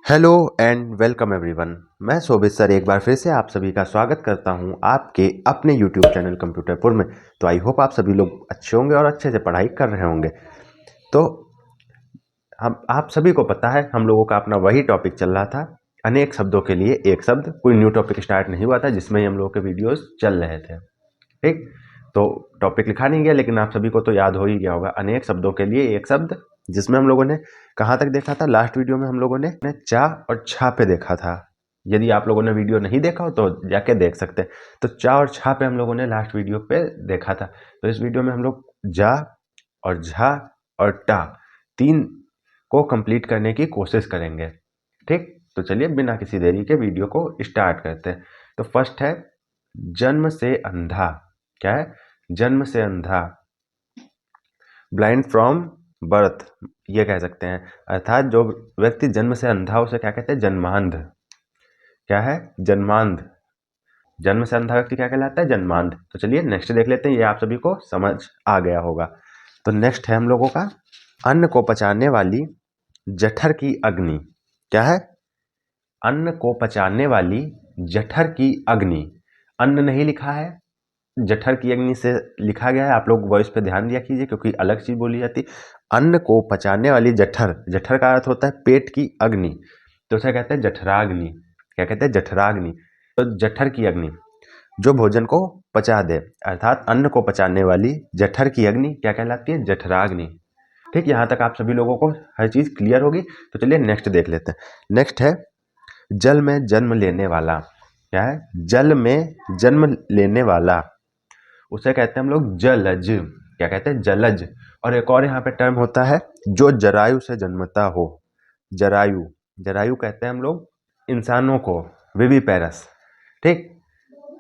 Hello and welcome everyone. मैं शोभित sir एक बार फिर से आप सभी का स्वागत करता हूं आपके अपने यूट्यूब चैनल कंप्यूटरपुर में। तो आई होप आप सभी लोग अच्छे होंगे और अच्छे से पढ़ाई कर रहे होंगे। तो हम आप सभी को पता है हम लोगों का अपना वही टॉपिक चल रहा था, अनेक शब्दों के लिए एक शब्द। कोई न्यू टॉपिक स्टार्ट नहीं हुआ था जिसमें ही हम लोगों के वीडियोस चल रहे थे। ठीक, तो टॉपिक लिखा नहीं गया लेकिन आप सभी को तो याद हो ही गया होगा, अनेक शब्दों के लिए एक शब्द, जिसमें हम लोगों ने कहाँ तक देखा था। लास्ट वीडियो में हम लोगों ने चा और छा पे देखा था। यदि आप लोगों ने वीडियो नहीं देखा हो तो जाके देख सकते हैं। तो चा और छा पे हम लोगों ने लास्ट वीडियो पे देखा था। तो इस वीडियो में हम लोग जा और झा और टा तीन को कंप्लीट करने की कोशिश करेंगे। ठीक, तो चलिए बिना किसी देरी के वीडियो को स्टार्ट करते हैं। तो फर्स्ट है जन्म से अंधा। क्या है? जन्म से अंधा, ब्लाइंड फ्रॉम बर्थ, ये कह सकते हैं। अर्थात जो व्यक्ति जन्म से अंधा उसे क्या कहते हैं? जन्मांध। क्या है? जन्मांध। जन्म से अंधा व्यक्ति क्या कहलाता है? जन्मांध। तो चलिए नेक्स्ट देख लेते हैं, ये आप सभी को समझ आ गया होगा। तो नेक्स्ट है हम लोगों का अन्न को पचाने वाली जठर की अग्नि। क्या है? अन्न को पचाने वाली जठर की अग्नि। अन्न नहीं लिखा है, जठर की अग्नि से लिखा गया है। आप लोग वॉइस पे ध्यान दिया कीजिए क्योंकि अलग चीज बोली जाती। अन्न को पचाने वाली जठर, जठर का अर्थ होता है पेट की अग्नि, तो उसे कहते हैं जठराग्नि। क्या कहते हैं? जठराग्नि। तो जठर की अग्नि जो भोजन को पचा दे, अर्थात अन्न को पचाने वाली जठर की अग्नि क्या कहलाती है? जठराग्नि। ठीक, यहाँ तक आप सभी लोगों को हर चीज क्लियर होगी। तो चलिए नेक्स्ट देख लेते हैं। नेक्स्ट है जल में जन्म लेने वाला। क्या है? जल में जन्म लेने वाला उसे कहते हैं हम लोग जलज। क्या कहते हैं? जलज। और एक और यहाँ पे टर्म होता है जो जरायु से जन्मता हो। जरायु, जरायु कहते हैं हम लोग इंसानों को, विविपेरस। ठीक,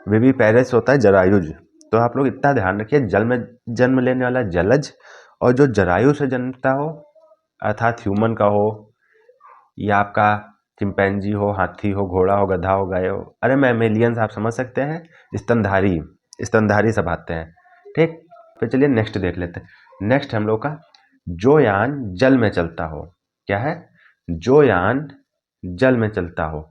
विविपेरस होता है जरायुज। तो आप लोग इतना ध्यान रखिए, जल में जन्म लेने वाला जलज, और जो जरायु से जन्मता हो अर्थात ह्यूमन का हो या आपका चिंपैंजी हो, हाथी हो, घोड़ा हो, गधा हो, गाय हो, अरे मैमेलियंस आप समझ सकते हैं, स्तनधारी, स्तनधारी सब आते हैं। ठीक, फिर चलिए नेक्स्ट देख लेते हैं। नेक्स्ट हम लोग का जो यान जल में चलता हो। क्या है? जो यान जल में चलता हो।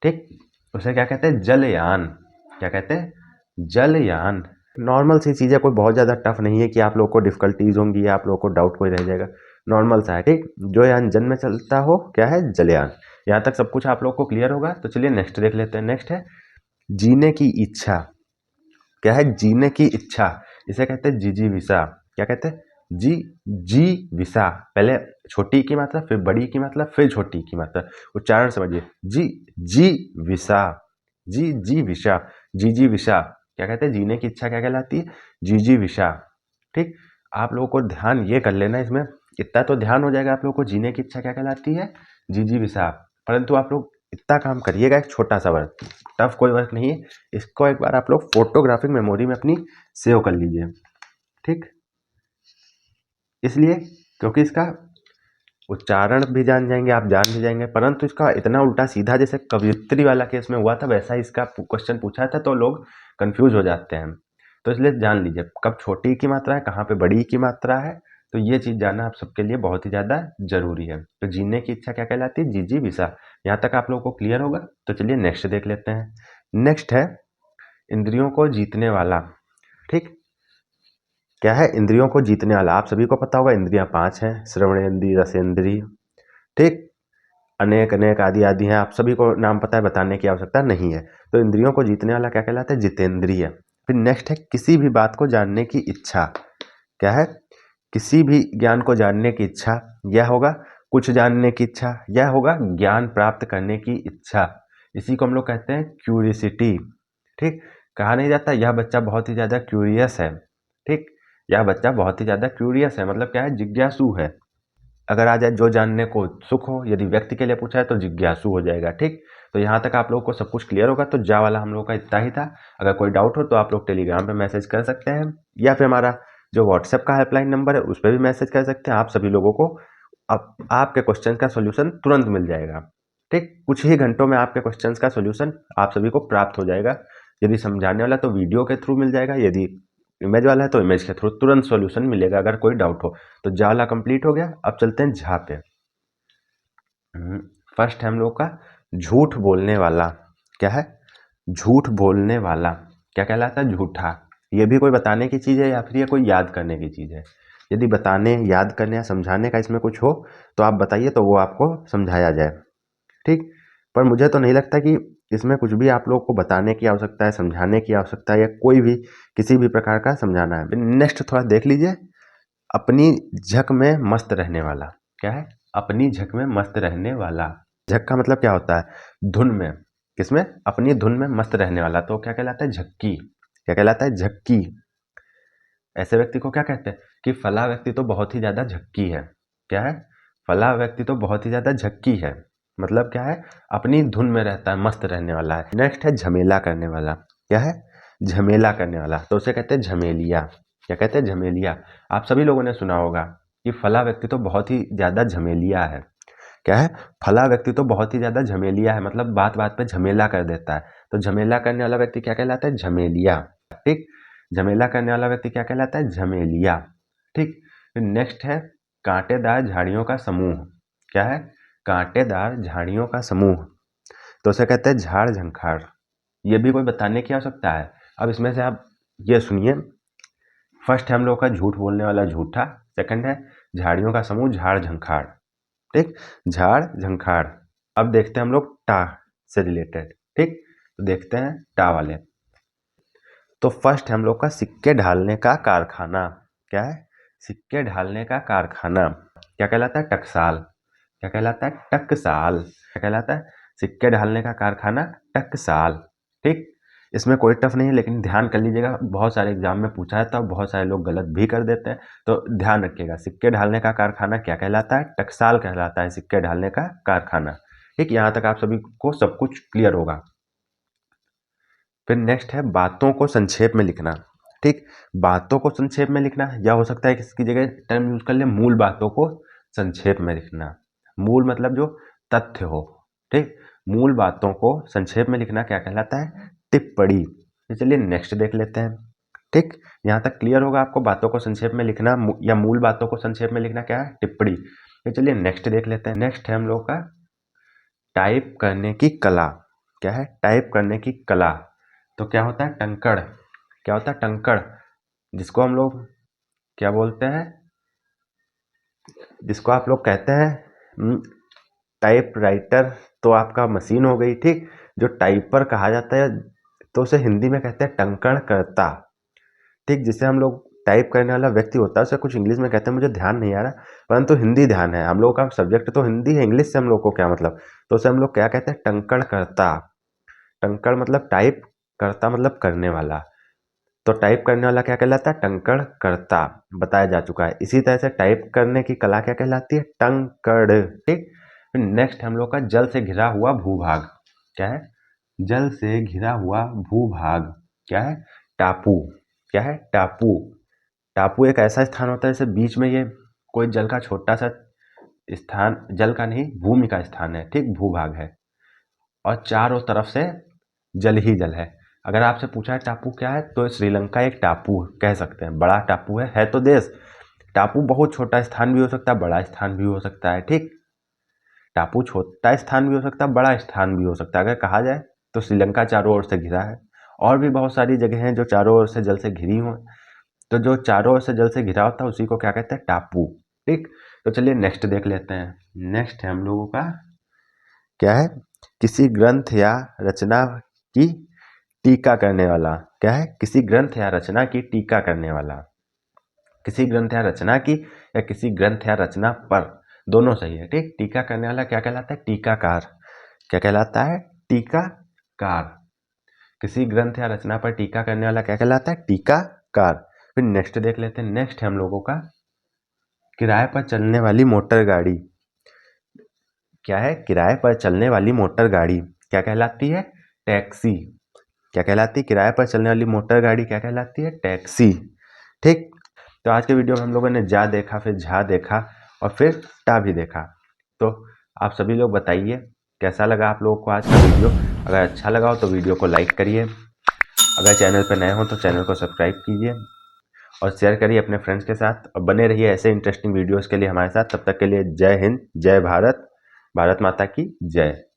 ठीक, उसे क्या कहते हैं? जलयान। क्या कहते हैं? जलयान। नॉर्मल सी चीज़ है, कोई बहुत ज़्यादा टफ नहीं है कि आप लोग को डिफिकल्टीज होंगी या आप लोग को डाउट कोई रह जाएगा। नॉर्मल सा है। ठीक, जो यान जल में चलता हो क्या है? जलयान। यहाँ तक सब कुछ आप लोग को क्लियर होगा। तो चलिए नेक्स्ट देख लेते हैं। नेक्स्ट है जीने की इच्छा। क्या है? जीने की इच्छा, इसे कहते हैं जिजीविषा। क्या कहते हैं? जी जी विषा। पहले छोटी की मात्रा, फिर बड़ी की मात्रा, फिर छोटी की मात्रा, उच्चारण समझिए। जी जी विषा, जी जी विषा, जी जी विषा। क्या कहते हैं? जीने की इच्छा क्या कहलाती है? जी जी विषा। ठीक, आप लोगों को ध्यान ये कर लेना, इसमें इतना तो ध्यान हो जाएगा आप लोगों को, जीने की इच्छा क्या कहलाती है? जी जी विषा। परंतु आप लोग इतना काम करिएगा, एक छोटा सा वर्क, टफ कोई वर्क नहीं है, इसको एक बार आप लोग फोटोग्राफिक मेमोरी में अपनी सेव कर लीजिए। ठीक, इसलिए क्योंकि इसका उच्चारण भी जान जाएंगे, आप जान भी जाएंगे, परंतु इसका इतना उल्टा सीधा जैसे कवियत्री वाला केस में हुआ था वैसा ही इसका क्वेश्चन पूछा था, तो लोग कंफ्यूज हो जाते हैं। तो इसलिए जान लीजिए कब छोटी की मात्रा है, कहाँ पे बड़ी की मात्रा है। तो ये चीज़ जानना आप सबके लिए बहुत ही ज़्यादा जरूरी है। तो जीने की इच्छा क्या कहलाती है? जी जी विषा। यहाँ तक आप लोगों को क्लियर होगा। तो चलिए नेक्स्ट देख लेते हैं। नेक्स्ट है इंद्रियों को जीतने वाला। ठीक, क्या है? इंद्रियों को जीतने वाला। आप सभी को पता होगा इंद्रियां 5 हैं, श्रवणेन्द्रिय, रसेंद्रिय, ठीक, अनेक अनेक आदि आदि हैं। आप सभी को नाम पता है, बताने की आवश्यकता नहीं है। तो इंद्रियों को जीतने वाला क्या कहलाता है? जितेंद्रिय। फिर नेक्स्ट है किसी भी बात को जानने की इच्छा। क्या है? किसी भी ज्ञान को जानने की इच्छा। यह होगा कुछ जानने की इच्छा, यह होगा ज्ञान प्राप्त करने की इच्छा। इसी को हम लोग कहते हैं क्यूरियसिटी। ठीक, कहा नहीं जाता यह बच्चा बहुत ही ज़्यादा क्यूरियस है। ठीक, यह बच्चा बहुत ही ज़्यादा क्यूरियस है, मतलब क्या है? जिज्ञासु है। अगर आ जाए जो जानने को उत्सुक हो, यदि व्यक्ति के लिए पूछा है तो जिज्ञासु हो जाएगा। ठीक, तो यहाँ तक आप लोगों को सब कुछ क्लियर होगा। तो जा वाला हम लोग का इतना ही था। अगर कोई डाउट हो तो आप लोग टेलीग्राम पे मैसेज कर सकते हैं या फिर हमारा जो व्हाट्सएप का हेल्पलाइन नंबर है उस पर भी मैसेज कर सकते हैं। आप सभी लोगों को आपके क्वेश्चन का सोल्यूशन तुरंत मिल जाएगा। ठीक, कुछ ही घंटों में आपके क्वेश्चन का सोल्यूशन आप सभी को प्राप्त हो जाएगा। यदि समझाने वाला तो वीडियो के थ्रू मिल जाएगा, यदि इमेज वाला है तो इमेज के थ्रू तुरंत सॉल्यूशन मिलेगा अगर कोई डाउट हो। तो जाला कंप्लीट हो गया। अब चलते हैं झा पे। फर्स्ट है हम लोग का झूठ बोलने वाला। क्या है? झूठ बोलने वाला क्या कहलाता है? झूठा। ये भी कोई बताने की चीज़ है या फिर ये कोई याद करने की चीज़ है? यदि बताने, याद करने या समझाने का इसमें कुछ हो तो आप बताइए, तो वो आपको समझाया जाए। ठीक, पर मुझे तो नहीं लगता कि इसमें कुछ भी आप लोग को बताने की आवश्यकता है, समझाने की आवश्यकता है, या कोई भी किसी भी प्रकार का समझाना है। नेक्स्ट थोड़ा देख लीजिए, अपनी झक में मस्त रहने वाला। क्या है? अपनी झक में मस्त रहने वाला। झक का मतलब क्या होता है? धुन में। किसमें? अपनी धुन में मस्त रहने वाला। तो क्या कहलाता है? झक्की। क्या कहलाता है? झक्की। ऐसे व्यक्ति को क्या कहते हैं? कि फला व्यक्ति तो बहुत ही ज्यादा झक्की है। क्या है? फला व्यक्ति तो बहुत ही ज्यादा झक्की है, मतलब क्या है? अपनी धुन में रहता है, मस्त रहने वाला है। नेक्स्ट है झमेला करने वाला। क्या है? झमेला करने वाला, तो उसे कहते हैं झमेलिया। क्या कहते हैं? झमेलिया। आप सभी लोगों ने सुना होगा कि फला व्यक्ति तो बहुत ही ज्यादा झमेलिया है। क्या है? फला व्यक्ति तो बहुत ही ज्यादा झमेलिया है, मतलब बात बात पे झमेला कर देता है। तो झमेला करने वाला व्यक्ति क्या कहलाता है? झमेलिया। ठीक, झमेला करने वाला व्यक्ति क्या कहलाता है? झमेलिया। ठीक, फिर नेक्स्ट है कांटेदार झाड़ियों का समूह। क्या है? कांटेदार झाड़ियों का समूह, तो उसे कहते हैं झाड़ झंखाड़। ये भी कोई बताने की आवश्यकता है? अब इसमें से आप ये सुनिए, फर्स्ट है हम लोग का झूठ बोलने वाला झूठा, सेकंड है झाड़ियों का समूह झाड़ झंखाड़। ठीक, झाड़ झंखाड़। अब देखते हैं हम लोग टा से रिलेटेड। ठीक, तो देखते हैं टा वाले। तो फर्स्ट है हम लोग का सिक्के ढालने का कारखाना। क्या है? सिक्के ढालने का कारखाना क्या कहलाता है? टकसाल। क्या कहलाता है? टकसाल। क्या कहलाता है? सिक्के ढालने का कारखाना टकसाल। ठीक, इसमें कोई टफ नहीं है, लेकिन ध्यान कर लीजिएगा, बहुत सारे एग्जाम में पूछा जाता है, बहुत सारे लोग गलत भी कर देते हैं, तो ध्यान रखिएगा। सिक्के ढालने का कारखाना क्या कहलाता है? टकसाल कहलाता है सिक्के ढालने का कारखाना। ठीक, यहाँ तक आप सभी को सब कुछ क्लियर होगा। फिर नेक्स्ट है बातों को संक्षेप में लिखना। ठीक, बातों को संक्षेप में लिखना, या हो सकता है कि इसकी जगह टर्म यूज कर ले मूल बातों को संक्षेप में लिखना। मूल मतलब जो तथ्य हो। ठीक, मूल बातों को संक्षेप में लिखना क्या कहलाता है? टिप्पणी। तो चलिए नेक्स्ट देख लेते हैं। ठीक, यहाँ तक क्लियर होगा आपको, बातों को संक्षेप में लिखना या मूल बातों को संक्षेप में लिखना क्या है? टिप्पणी। तो चलिए नेक्स्ट देख लेते हैं। नेक्स्ट है हम लोग का टाइप करने की कला। क्या है? टाइप करने की कला, तो क्या होता है? टंकड़। क्या होता है? टंकड़, जिसको हम लोग क्या बोलते हैं? जिसको आप लोग कहते हैं टाइप राइटर, तो आपका मशीन हो गई। ठीक, जो टाइपर कहा जाता है तो उसे हिंदी में कहते हैं टंकण करता। ठीक, जिसे हम लोग टाइप करने वाला व्यक्ति होता है उसे कुछ इंग्लिश में कहते हैं, मुझे ध्यान नहीं आ रहा, परंतु हिंदी ध्यान है। हम लोग का सब्जेक्ट तो हिंदी है, इंग्लिश से हम लोग को क्या मतलब, तो उसे हम लोग क्या कहते हैं? टंकण करता। टंकण मतलब टाइप, करता मतलब करने वाला। तो टाइप करने वाला क्या कहलाता है? टंकण करता, बताया जा चुका है। इसी तरह से टाइप करने की कला क्या कहलाती है? टंकड़। ठीक, फिर नेक्स्ट हम लोग का जल से घिरा हुआ भूभाग। क्या है? जल से घिरा हुआ भूभाग क्या है? टापू। क्या है? टापू। टापू एक ऐसा स्थान होता है जैसे बीच में ये कोई जल का छोटा सा स्थान, जल का नहीं भूमि का स्थान है। ठीक, भूभाग है, और चारों तरफ से जल ही जल है। अगर आपसे पूछा है टापू क्या है, तो श्रीलंका एक टापू कह सकते हैं, बड़ा टापू है तो देश। टापू बहुत छोटा स्थान भी हो सकता है, बड़ा स्थान भी हो सकता है। ठीक, टापू छोटा स्थान भी हो सकता है, बड़ा स्थान भी हो सकता है। अगर कहा जाए तो श्रीलंका चारों ओर से घिरा है, और भी बहुत सारी जगह हैं जो चारों ओर से जल से घिरी हो, तो जो चारों ओर से जल से घिरा होता है उसी को क्या कहते हैं? टापू। ठीक, तो चलिए नेक्स्ट देख लेते हैं। नेक्स्ट है हम लोगों का क्या है? किसी ग्रंथ या रचना की टीका करने वाला। क्या है? किसी ग्रंथ या रचना की टीका करने वाला। किसी ग्रंथ या रचना की, या किसी ग्रंथ या रचना पर, दोनों सही है। ठीक, टीका करने वाला क्या कहलाता है? टीकाकार। क्या कहलाता है? टीकाकार। किसी ग्रंथ या रचना पर टीका करने वाला क्या कहलाता है? टीकाकार। फिर नेक्स्ट देख लेते हैं। नेक्स्ट है हम लोगों का किराए पर चलने वाली मोटर गाड़ी। क्या है? किराए पर चलने वाली मोटर गाड़ी क्या कहलाती है? टैक्सी। क्या कहलाती है? किराए पर चलने वाली मोटर गाड़ी क्या कहलाती है? टैक्सी। ठीक, तो आज के वीडियो में हम लोगों ने जा देखा, फिर झा देखा, और फिर टा भी देखा। तो आप सभी लोग बताइए कैसा लगा आप लोगों को आज का वीडियो। अगर अच्छा लगा हो तो वीडियो को लाइक करिए, अगर चैनल पर नए हो तो चैनल को सब्सक्राइब कीजिए, और शेयर करिए अपने फ्रेंड्स के साथ, और बने रहिए ऐसे इंटरेस्टिंग वीडियोस के लिए हमारे साथ। तब तक के लिए जय हिंद, जय भारत, भारत माता की जय।